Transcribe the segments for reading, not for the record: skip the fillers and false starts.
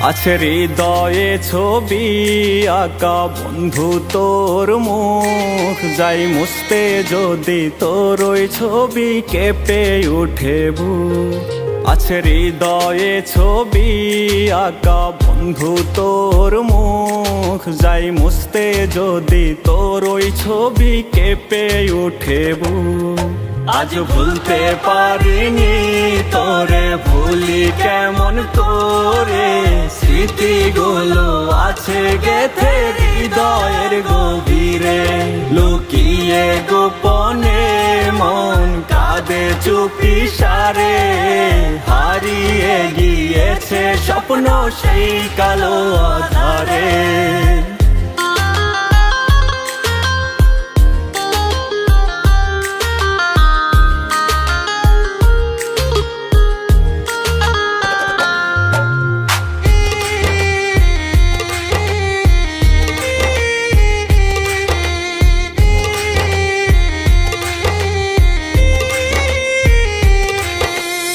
আছে হৃদয়ে ছবি আঁকা বন্ধু তোর মুখ, যাই মুছতে যদি তোর ওই ছবি কেঁপে উঠে বুক। আছে হৃদয়ে ছবি আঁকা বন্ধু তোর মুখ, যাই মুছতে যদি তোর ওই ছবি কেঁপে উঠে বুক। আজ ভুলতে পারিনি তোরে, ভুলি কেমন তোরে, স্মৃতিগুলো আছে গেথে হৃদয়ের গভীরে। লুকিয়ে গোপনে মন কাঁদে চুপি সারে, হারিয়ে গিয়েছে স্বপ্ন সেই কালো আধারে।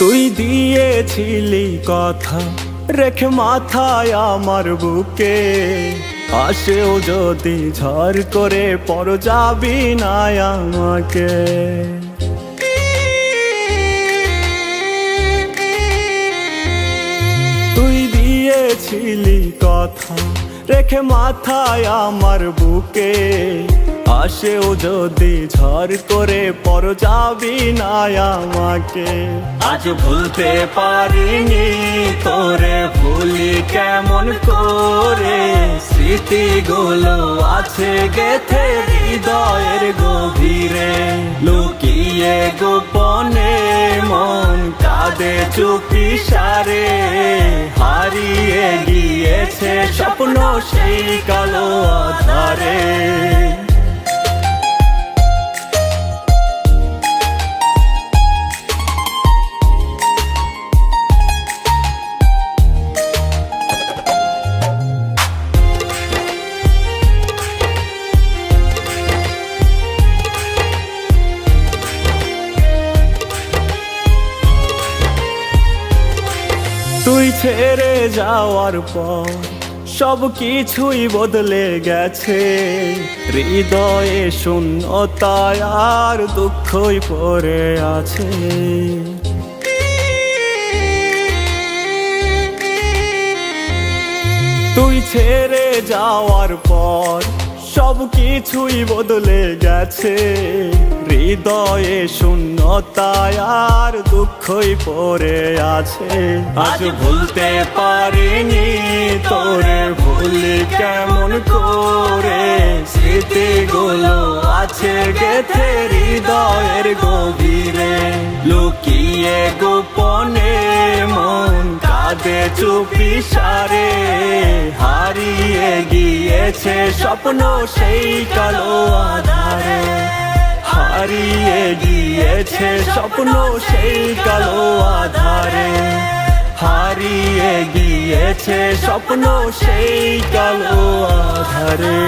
তুই দিয়েছিলি কথা রেখে মাথায় আমার বুকে, আসেও যদি ঝড় করে পর যাবি না আমাকে। তুই দিয়েছিলি কথা রেখে মাথায় আমার বুকে, আসেও যদি ঝড় করে পর যাবি না আমাকে। আজ ভুলতে পারিনি তোরে, ভুলি কেমন করে, স্মৃতিগুলো আছে গেথে হৃদয়ের গভীরে। লুকিয়ে গোপনে মন কাঁদে চুপি সারে, হারিয়ে গিয়েছে স্বপ্ন সেই কালো আধারে। তুই ছেড়ে যাওয়ার পর সব কিছুই বদলে গেছে, হৃদয়ে শূন্যতায় আর দুঃখই পড়ে আছে। তুই ছেড়ে যাওয়ার পর সব কিছুই বদলে গেছে, হৃদয়ে শূন্যতায় আর দুঃখই পড়ে আছে। আজ ভুলতে পারিনি তোরে, ভুলি কেমন করে, স্মৃতিগুলো আছে গেথে হৃদয়ের গভীরে। লুকিয়ে গোপনে মন কাঁদে চুপি সারে, হারিয়ে গিয়েছে স্বপ্ন সেই কালো আধারে। হারিয়ে গিয়েছে স্বপ্ন সেই কালো আধারে, হারিয়ে গিয়েছে স্বপ্ন সেই কালো আধারে।